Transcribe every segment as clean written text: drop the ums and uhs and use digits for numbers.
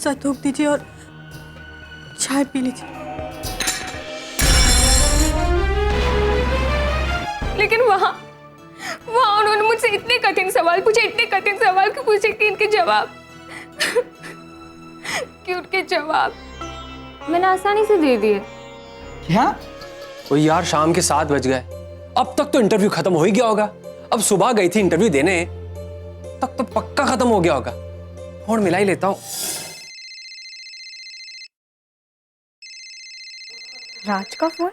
सा थूक दीजिए और चाय पी लीजिए। लेकिन वहां उन्होंने मुझसे इतने कठिन सवाल पूछे, इतने कठिन सवाल क्यों पूछे कि इनके जवाब कि उनके जवाब मैंने आसानी से दे दिए। क्या? ओ यार, शाम के 7 बज गए, अब तक तो इंटरव्यू खत्म हो ही गया होगा। अब सुबह गई थी इंटरव्यू देने, तक तो पक्का खत्म हो गया होगा। फोन मिला ही लेता हूँ। राज का फोन?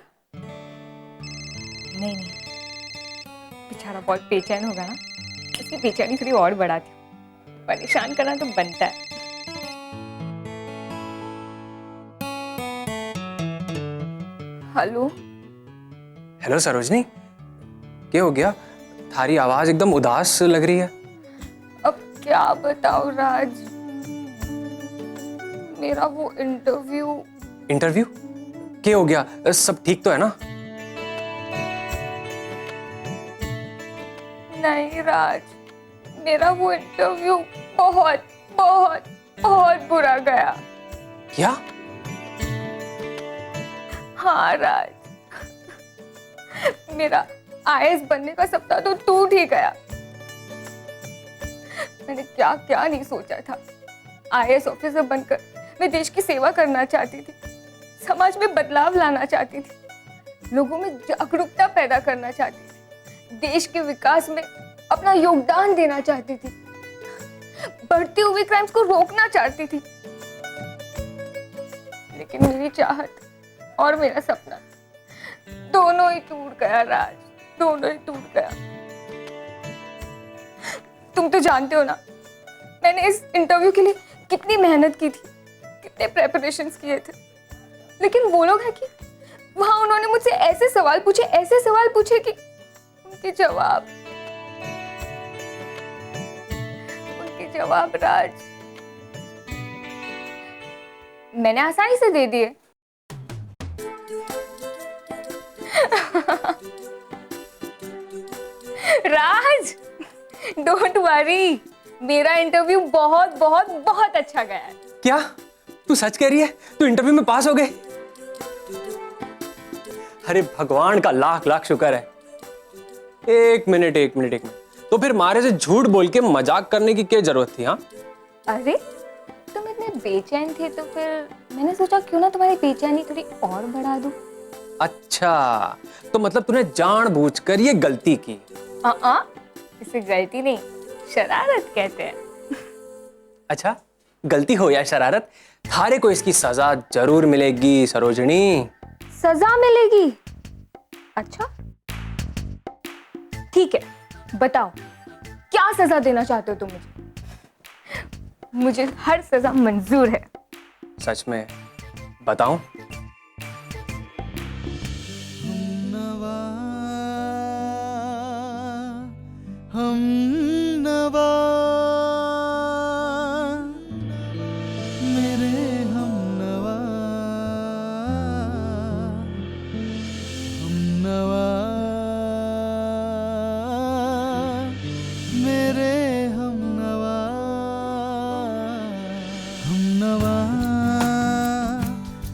नहीं, बेचारा बहुत बेचैन होगा ना, इसकी बेचैनी थोड़ी और बढ़ाती हूँ, परेशान करना तो बनता है। हेलो। हेलो सरोजनी, क्या हो गया? थारी आवाज एकदम उदास लग रही है। अब क्या बताऊं राज, मेरा वो इंटरव्यू क्या हो गया? सब ठीक तो है ना? नहीं राज, मेरा वो इंटरव्यू बहुत बहुत बहुत बुरा गया। क्या? हाँ राज, मेरा आईएएस बनने का सपना तो टूट ही गया। मैंने क्या क्या नहीं सोचा था। आईएएस ऑफिसर बनकर मैं देश की सेवा करना चाहती थी, समाज में बदलाव लाना चाहती थी, लोगों में जागरूकता पैदा करना चाहती थी, देश के विकास में अपना योगदान देना चाहती थी, बढ़ती हुई क्राइम्स को रोकना चाहती थी। लेकिन मेरी चाहत और मेरा सपना दोनों ही टूट गया राज, दोनों ही टूट गया। तुम तो जानते हो ना, मैंने इस इंटरव्यू के लिए कितनी मेहनत की थी, कितने प्रेपरेशंस किए थे। लेकिन वो लोग हैं कि वहां उन्होंने मुझसे ऐसे सवाल पूछे कि उनके जवाब राज मैंने आसानी से दे दिए। राज, डोंट वरी, मेरा इंटरव्यू बहुत बहुत बहुत अच्छा गया है। क्या तू सच कह रही है? तू इंटरव्यू में पास हो गई? अरे भगवान का लाख लाख शुक्र है। एक मिनट, तो फिर मारे से झूठ बोल के मजाक करने की क्या जरूरत थी? हाँ, अरे तुम इतने बेचैन थे तो फिर मैंने सोचा क्यों ना तुम्हारी बेचैनी थोड़ी और बढ़ा दूं। अच्छा, तो मतलब तूने जानबूझकर ये गलती की? इसे गलती नहीं, शरारत कहते हैं। अच्छा, गलती हो या शरारत, थारे को इसकी सजा जरूर मिलेगी सरोजनी। सजा मिलेगी? अच्छा ठीक है, बताओ क्या सजा देना चाहते हो तुम मुझे हर सजा मंजूर है। सच में बताऊं? हम नवा मेरे हम नवा, हम नवा मेरे हम नवा, हम नवा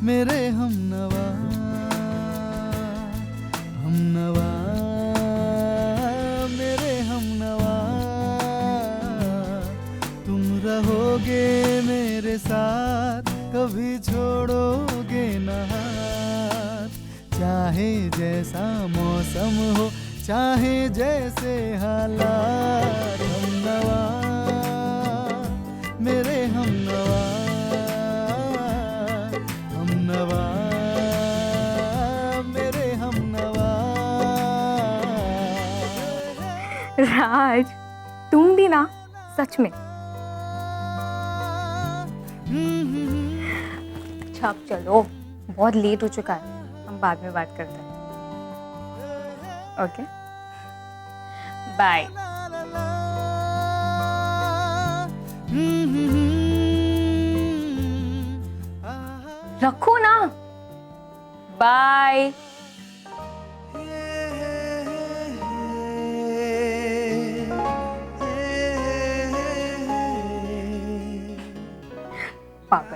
मेरे हम नवा, हम नवा मेरे हम नवा, तुम रहोगे मेरे साथ, कभी छोड़ोगे ना हाथ, चाहे जैसा मौसम हो, चाहे जैसे हालात, हम नवा मेरे हम नवा, हम नवा मेरे हम नवा। राज, तुम भी ना सच में। अच्छा अब चलो, बहुत लेट हो चुका है, हम बाद में बात करते हैं। Okay bye. रखो ना, बाय। पागल।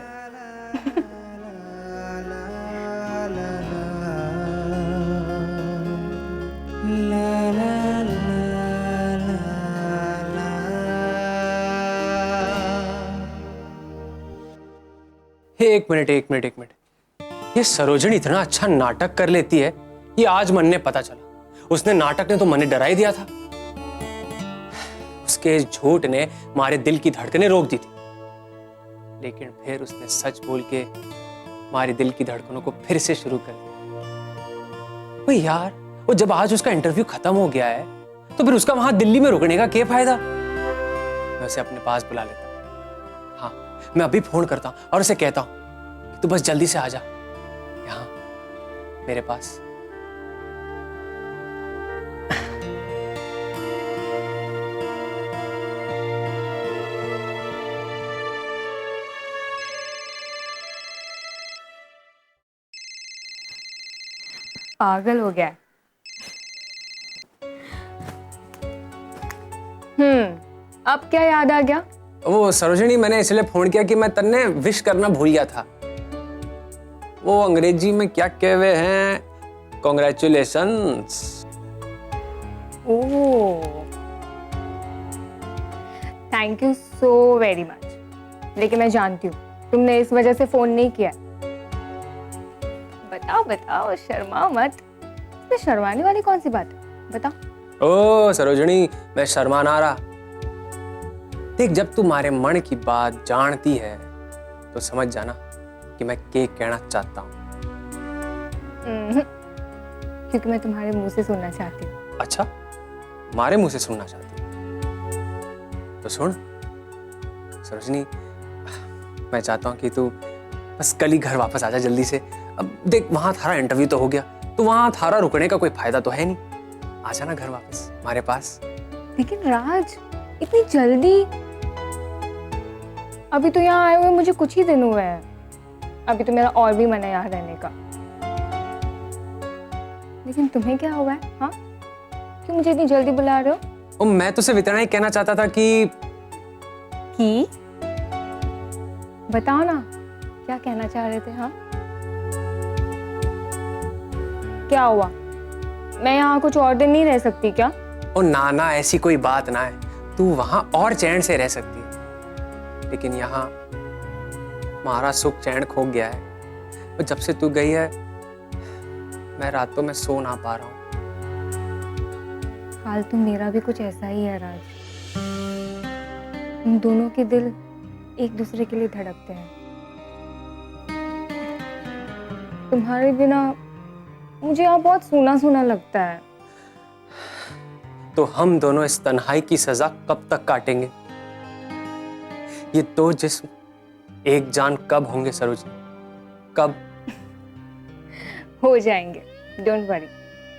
एक मिनट। ये सरोजनी इतना अच्छा नाटक कर लेती है, ये आज मन ने पता चला। उसने नाटक ने तो मन डरा ही दिया था। उसके झूठ ने हमारे दिल की धड़कनें रोक दी थी, लेकिन फिर उसने सच बोल के हमारे दिल की धड़कनों को फिर से शुरू कर दिया। वो यार, वो जब आज उसका इंटरव्यू खत्म हो गया है तो फिर उसका वहां दिल्ली में रुकने का क्या फायदा। मैं उसे अपने पास बुला लेता हूँ। हाँ, मैं अभी फोन करता हूँ और उसे कहता हूँ कि तू बस जल्दी से आ जा यहाँ मेरे पास। पागल हो गया है। अब क्या याद आ गया? वो सरोजनी, मैंने इसलिए फोन किया कि मैं तन्ने विश करना भूल गया था। वो अंग्रेजी में क्या कहे हुए हैं, congratulations. Oh, thank you so very much. लेकिन मैं जानती हूँ तुमने इस वजह से फोन नहीं किया। बताओ, शर्मा मत। इसमें शर्माने वाली कौन सी बात है, बताओ। ओ सरोजनी, मैं शर्मा ना रहा। देख, जब तू हमारे मन की बात जानती है तो समझ जाना कि मैं क्या कहना चाहता हूँ। क्योंकि मैं तुम्हारे मुंह से सुनना चाहती हूँ। अच्छा, हमारे मुंह से सुनना चाहती हूँ तो सुन सरोजनी। मैं चाहता हूँ कि तू बस कल ही घर वापस आ जा जल्दी से। अब देख, वहां थारा इंटरव्यू तो हो गया, तो वहां थारा रुकने का कोई फायदा तो है नहीं। आ जाना घर वापस हमारे पास। लेकिन राज, इतनी जल्दी? अभी तो यहाँ आए हुए मुझे कुछ ही दिन हुए हैं। अभी तो मेरा और भी मन है यहाँ रहने का। लेकिन तुम्हें क्या हुआ है? हाँ, क्यों मुझे इतनी जल्दी बुला रहे हो? मैं तो सिर्फ इतना ही कहना चाहता था कि बताओ ना, क्या कहना चाह रहे थे? हाँ, क्या हुआ? मैं यहाँ कुछ और दिन नहीं रह सकती क्या? ओ ना, ऐसी कोई बात ना है। तू वहां और चैन से रह सकती है, लेकिन यहाँ हमारा सुख चैन खो गया है। और जब से तू गई है मैं रातों में सो ना पा रहा हूँ। हाल तो मेरा भी कुछ ऐसा ही है राज। हम दोनों के दिल एक दूसरे के लिए धड़कते हैं। तुम्हारे बिना मुझे यहाँ बहुत सूना सूना लगता है। तो हम दोनों इस तन्हाई की सजा कब तक काटेंगे? ये दो जिस्म एक जान कब होंगे सरोजनी? कब? हो जाएंगे, डोंट वरी।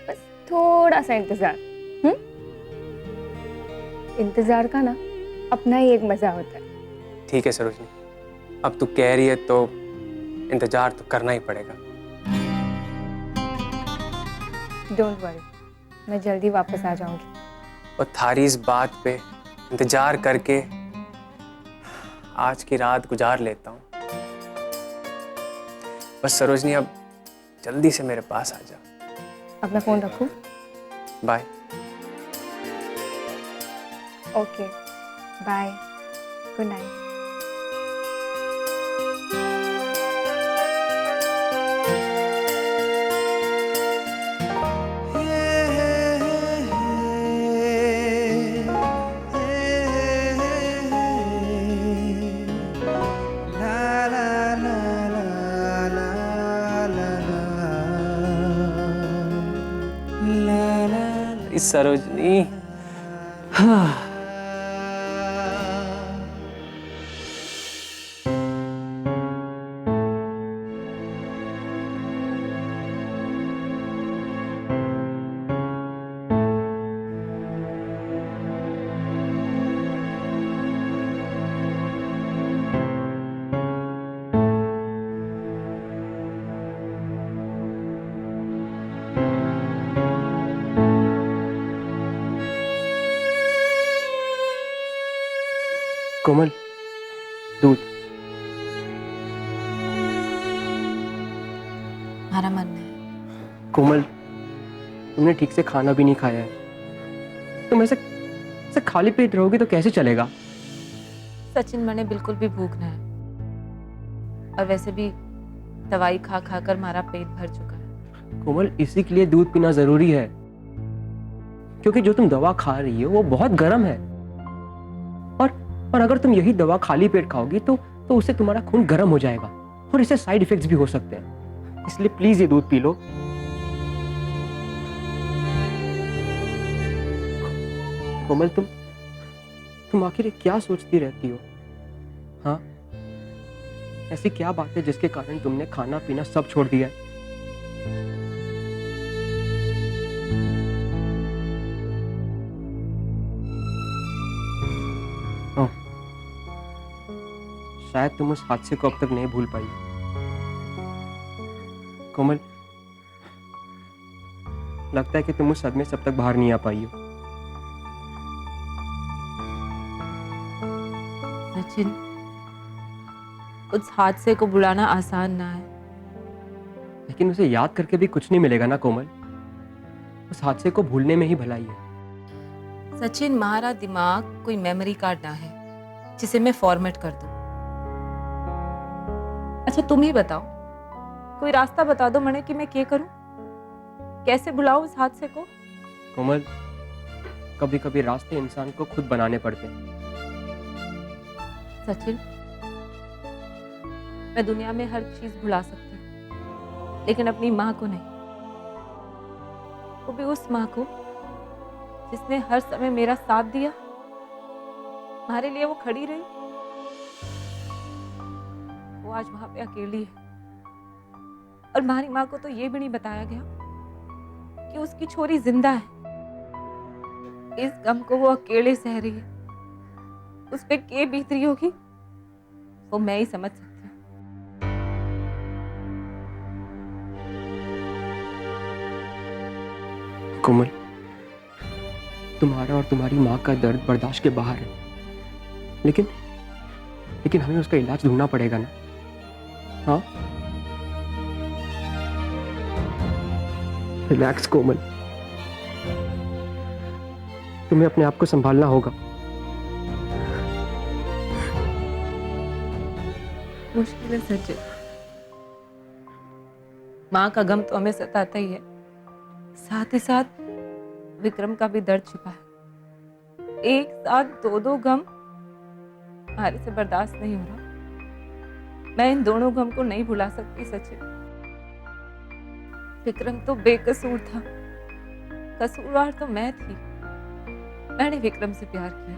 बस थोड़ा सा इंतजार। इंतजार का ना अपना ही एक मजा होता है। ठीक है सरोजनी, अब तू कह रही है तो इंतजार तो करना ही पड़ेगा। डोंट वरी, मैं जल्दी वापस आ जाऊंगी। और थारी इस बात पे इंतजार करके आज की रात गुजार लेता हूँ। बस सरोजनी, अब जल्दी से मेरे पास आ जा। अब मैं फोन रखूं? Bye. Okay, bye, good night. Sarojini, Komal, दूध। हमारा मन है। कोमल, तुमने ठीक से खाना भी नहीं खाया है। तुम ऐसे खाली पेट रहोगे तो कैसे चलेगा? सचिन, मैंने बिल्कुल भी भूख नहीं है। और वैसे भी दवाई खा खा कर हमारा पेट भर चुका है। कोमल, इसी के लिए दूध पीना जरूरी है, क्योंकि जो तुम दवा खा रही हो वो बहुत गर्म है। और अगर तुम यही दवा खाली पेट खाओगी तो उससे तुम्हारा खून गर्म हो जाएगा और इससे साइड इफेक्ट्स भी हो सकते हैं। इसलिए प्लीज ये दूध पी लो। कोमल, तुम आखिर ये क्या सोचती रहती हो? हाँ, ऐसी क्या बात है जिसके कारण तुमने खाना पीना सब छोड़ दिया है? ओह, शायद तुम उस हादसे को अब तक नहीं भूल पाई। कोमल, लगता है कि तुम उस सदमे से अब तक बाहर नहीं आ पाई हो। सचिन, उस हादसे को बुलाना आसान ना है। लेकिन उसे याद करके भी कुछ नहीं मिलेगा ना कोमल। उस हादसे को भूलने में ही भलाई है। सचिन, हमारा दिमाग कोई मेमोरी कार्ड ना है जिसे मैं फॉर्मेट कर दूं। अच्छा तुम ही बताओ, कोई रास्ता बता दो मने कि मैं क्या करूं, कैसे भुलाऊं उस हादसे को। कोमल, कभी कभी रास्ते इंसान को खुद बनाने पड़ते हैं। सचिन, मैं दुनिया में हर चीज भुला सकती हूँ, लेकिन अपनी माँ को नहीं। वो भी उस माँ को जिसने हर समय मेरा साथ दिया, हमारे लिए वो खड़ी रही। वो आज वहां पे अकेली है और हमारी माँ को तो ये भी नहीं बताया गया कि उसकी छोरी जिंदा है। इस गम को वो अकेले सह रही है। उस पे क्या बीत रही होगी वो मैं ही समझ सकती हूँ। कोमल, तुम्हारा और तुम्हारी माँ का दर्द बर्दाश्त के बाहर है, लेकिन हमें उसका इलाज ढूंढना पड़ेगा ना। हाँ, रिलैक्स कोमल, तुम्हें अपने आप को संभालना होगा। मुश्किल है सचिन, माँ का गम तो हमें सताता ही है, साथ ही साथ विक्रम का भी दर्द छिपा है। एक साथ दो गम हमारे से बर्दाश्त नहीं हो रहा। मैं इन दोनों गम को नहीं भुला सकती सचिन। विक्रम तो बेकसूर था, कसूरवार तो मैं थी। मैंने विक्रम से प्यार किया,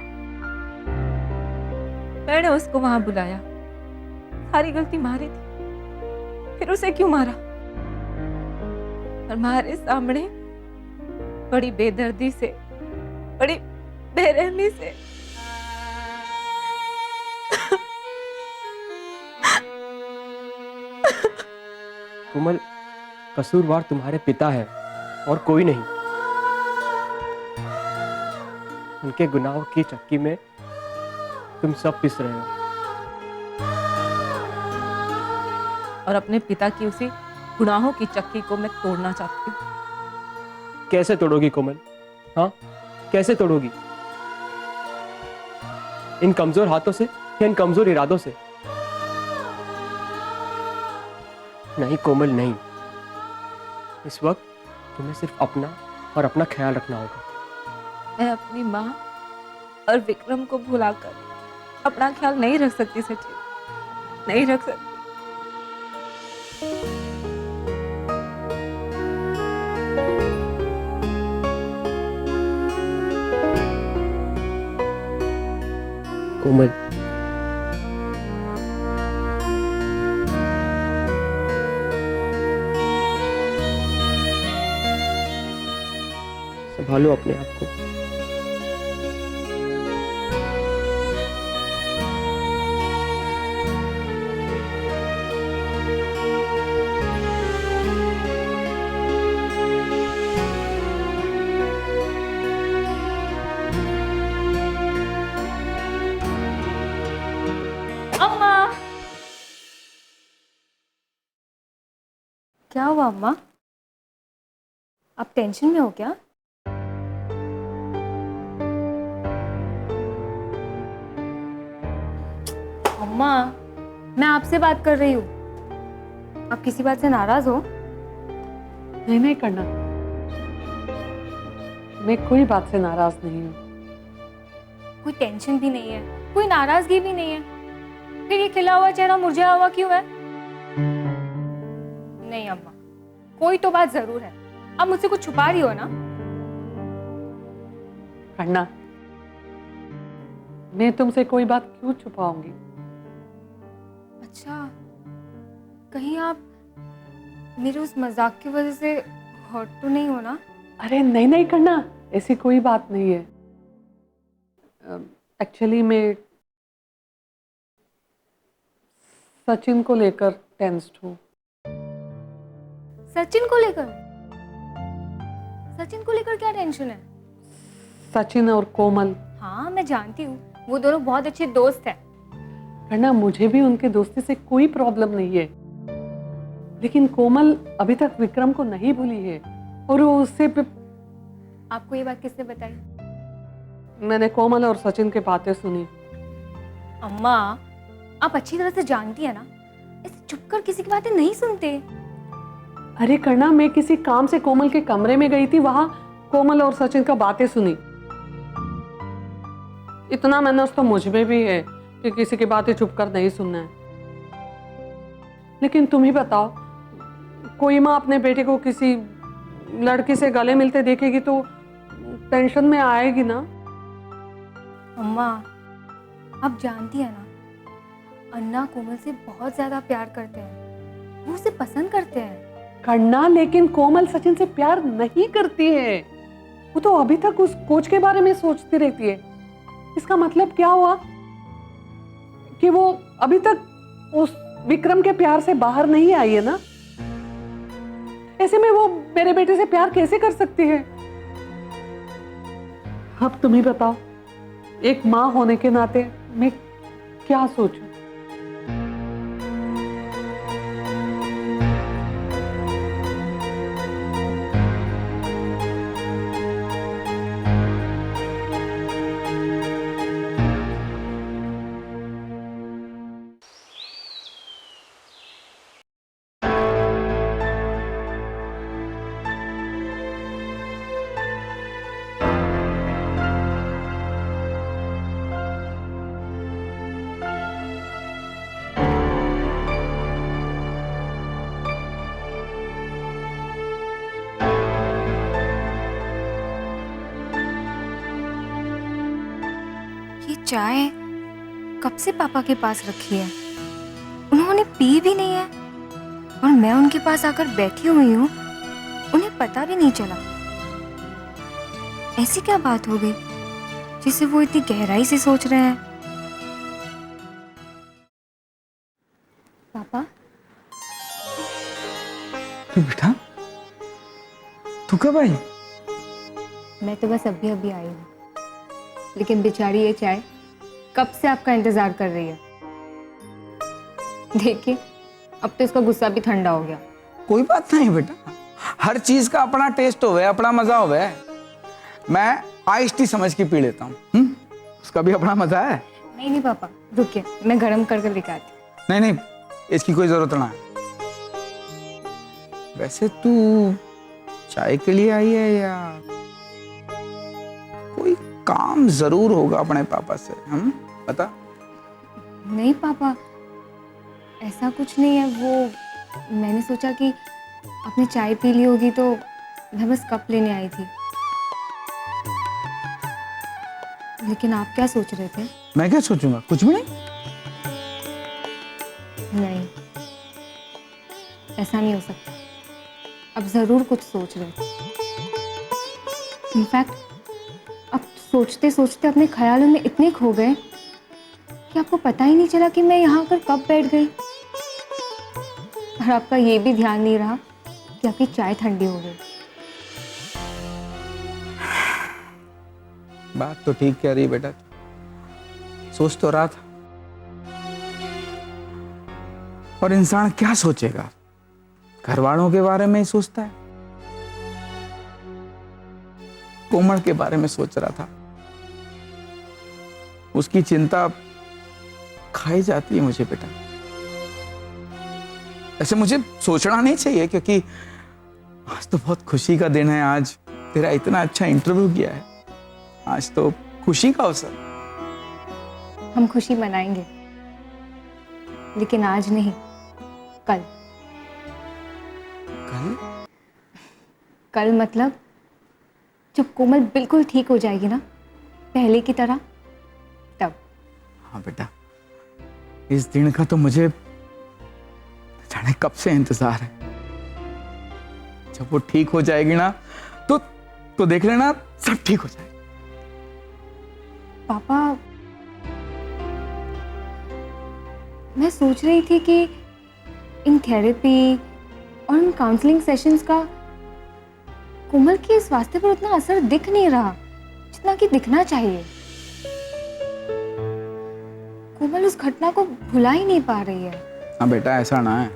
मैंने उसको वहां बुलाया, सारी गलती मारी थी, फिर उसे क्यों मारा? और हमारे सामने बड़ी बेदर्दी से, बड़ी बेरहमी से कोमल, कसूरवार तुम्हारे पिता है और कोई नहीं। उनके गुनाहों की चक्की में तुम सब पिस रहे हो। और अपने पिता की उसी गुनाहों की चक्की को मैं तोड़ना चाहती हूँ। कैसे तोड़ोगी कोमल? हाँ, कैसे तोड़ोगी? इन कमजोर हाथों से या इन कमजोर इरादों से? नहीं कोमल, नहीं। इस वक्त तुम्हें सिर्फ अपना और अपना ख्याल रखना होगा। मैं अपनी माँ और विक्रम को भुलाकर अपना ख्याल नहीं रख सकती सचिन, नहीं रख सकती। कोमल, संभालो अपने आप को। अम्मा, क्या हुआ अम्मा? आप टेंशन में हो क्या? अम्मा, मैं आपसे बात कर रही हूँ। आप किसी बात से नाराज हो? नहीं नहीं करना, मैं कोई बात से नाराज नहीं हूँ। कोई टेंशन भी नहीं है, कोई नाराजगी भी नहीं है, फिर ये खिला हुआ चेहरा मुरझाया हुआ क्यों है? नहीं अम्मा, कोई तो बात जरूर है। आप मुझसे कुछ छुपा रही हो ना? करना, मैं तुमसे कोई बात क्यों छुपाऊंगी? अच्छा, कहीं आप मेरे उस मजाक की वजह से हर्ट तो नहीं हो ना? अरे नहीं नहीं करना, ऐसी कोई बात नहीं है। एक्चुअली मैं सचिन को लेकर टेंस्ड हूँ। सचिन को लेकर? सचिन को लेकर क्या टेंशन है? सचिन और कोमल। हाँ मैं जानती हूँ, वो दोनों बहुत अच्छे दोस्त हैं। करना, मुझे भी उनके दोस्ती से कोई प्रॉब्लम नहीं है, लेकिन कोमल अभी तक विक्रम को नहीं भूली है और वो उससे आपको ये बात किसने बताई? मैंने कोमल और सचिन की बातें सुनी। अम्मा, आप अच्छी तरह से जानती है ना, ऐसे चुप कर किसी की बातें नहीं सुनते। अरे करना, मैं किसी काम से कोमल के कमरे में गई थी, वहां कोमल और सचिन का बातें सुनी। इतना मैनर्स तो मुझ में भी है कि किसी की बातें चुप कर नहीं सुनना है। लेकिन तुम ही बताओ, कोई माँ अपने बेटे को किसी लड़की से गले मिलते देखेगी तो टेंशन में आएगी ना। अम्मा, आप जानती है ना, अन्ना कोमल से बहुत ज्यादा प्यार करते हैं, वो उसे पसंद करते हैं। करना, लेकिन कोमल सचिन से प्यार नहीं करती है। वो तो अभी तक उस कोच के बारे में सोचती रहती है। इसका मतलब क्या हुआ कि वो अभी तक उस विक्रम के प्यार से बाहर नहीं आई है ना। ऐसे में वो मेरे बेटे से प्यार कैसे कर सकती है? अब तुम ही बताओ, एक माँ होने के नाते मैं क्या सोचूं? ये चाय कब से पापा के पास रखी है, उन्होंने पी भी नहीं है, और मैं उनके पास आकर बैठी हुई हूँ, उन्हें पता भी नहीं चला। ऐसी क्या बात हो गई जिसे वो इतनी गहराई से सोच रहे हैं? पापा, बेटा, तू कब आई? मैं तो बस अभी अभी आई हूँ, लेकिन बेचारी ये चाय कब से आपका इंतजार कर रही है। देखिए, अब तो इसका गुस्सा भी ठंडा हो गया। कोई बात नहीं बेटा, हर चीज का अपना टेस्ट होवे, अपना मजा होवे। मैं आइस टी समझ के पी लेता हूँ, उसका भी अपना मजा है। नहीं नहीं पापा, रुकिए, मैं गरम करके लेकर आती हूँ। नहीं नहीं, इसकी कोई जरूरत ना है। वैसे तू चाय के लिए आई है या कोई काम जरूर होगा अपने पापा से, हम बता। नहीं पापा, ऐसा कुछ नहीं है। वो मैंने सोचा कि आपने चाय पी ली होगी तो मैं बस कप लेने आई थी। लेकिन आप क्या सोच रहे थे? मैं क्या सोचूंगा, कुछ भी नहीं। नहीं, ऐसा नहीं हो सकता। अब जरूर कुछ सोच रहे थे। इनफैक्ट अब सोचते सोचते अपने ख्यालों में इतने खो गए कि आपको पता ही नहीं चला कि मैं यहाँ आकर कब बैठ गई। और आपका ये भी ध्यान नहीं रहा कि आपकी चाय ठंडी हो गई। बात तो ठीक कह रही बेटा, सोच तो रहा था। और इंसान क्या सोचेगा, घर वालों के बारे में ही सोचता है। कोमल के बारे में सोच रहा था, उसकी चिंता खाई जाती है मुझे बेटा। ऐसे मुझे सोचना नहीं चाहिए, क्योंकि आज तो बहुत खुशी का दिन है। आज तेरा इतना अच्छा इंटरव्यू किया है, आज तो खुशी का अवसर। हम खुशी मनाएंगे, लेकिन आज नहीं, कल। कल? कल मतलब जब कोमल बिल्कुल ठीक हो जाएगी ना, पहले की तरह, तब। हाँ बेटा, इस दिन का तो मुझे जाने कब से इंतजार है। जब वो ठीक हो जाएगी ना, तो देख लेना, सब ठीक हो जाएगा। पापा, मैं सोच रही थी कि इन थेरेपी और इन काउंसलिंग सेशंस का कोमल के स्वास्थ्य पर उतना असर दिख नहीं रहा जितना कि दिखना चाहिए। कोमल उस घटना को भुला ही नहीं पा रही है। हाँ बेटा, ऐसा ना है,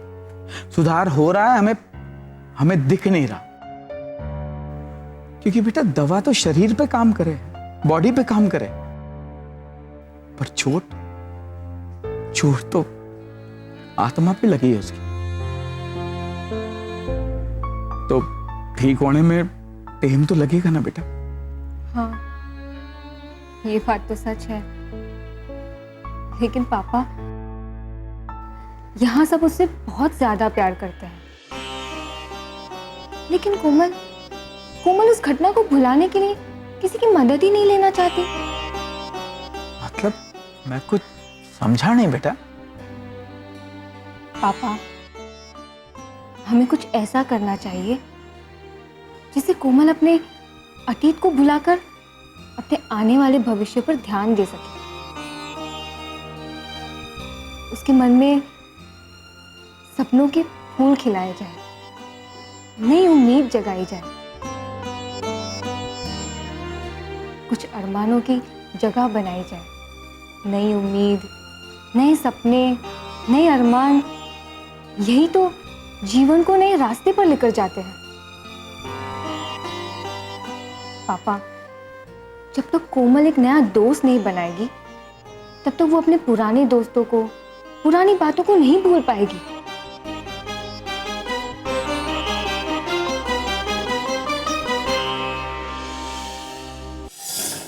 सुधार हो रहा है, हमें दिख नहीं रहा। क्योंकि बेटा दवा तो शरीर पे काम करे, बॉडी पे काम करे, पर चोट तो आत्मा पे लगी है उसकी। तो ठीक होने में टाइम तो लगेगा ना बेटा। हाँ, ये बात तो सच है, लेकिन पापा यहाँ सब उससे बहुत ज्यादा प्यार करते हैं। लेकिन कोमल उस घटना को भुलाने के लिए किसी की मदद ही नहीं लेना चाहती। मतलब मैं कुछ समझा नहीं बेटा। पापा, हमें कुछ ऐसा करना चाहिए जिससे कोमल अपने अतीत को भुलाकर अपने आने वाले भविष्य पर ध्यान दे सके। उसके मन में सपनों के फूल खिलाए जाए, नई उम्मीद जगाई जाए, कुछ अरमानों की जगह बनाई जाए। नई उम्मीद, नए सपने, नए अरमान, यही तो जीवन को नए रास्ते पर लेकर जाते हैं। पापा, जब तक कोमल एक नया दोस्त नहीं बनाएगी, तब तक वो अपने पुराने दोस्तों को, पुरानी बातों को नहीं भूल पाएगी।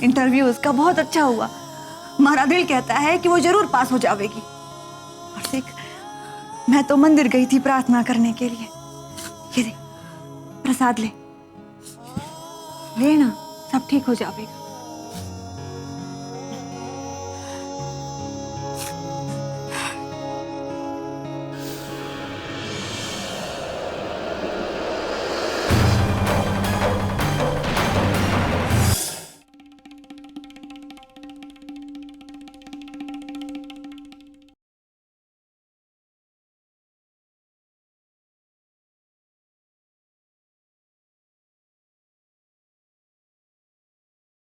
इंटरव्यू उसका बहुत अच्छा हुआ। हमारा दिल कहता है कि वो जरूर पास हो जाएगी। और देख, मैं तो मंदिर गई थी प्रार्थना करने के लिए। ये देख, प्रसाद ले ना, सब ठीक हो जाएगा।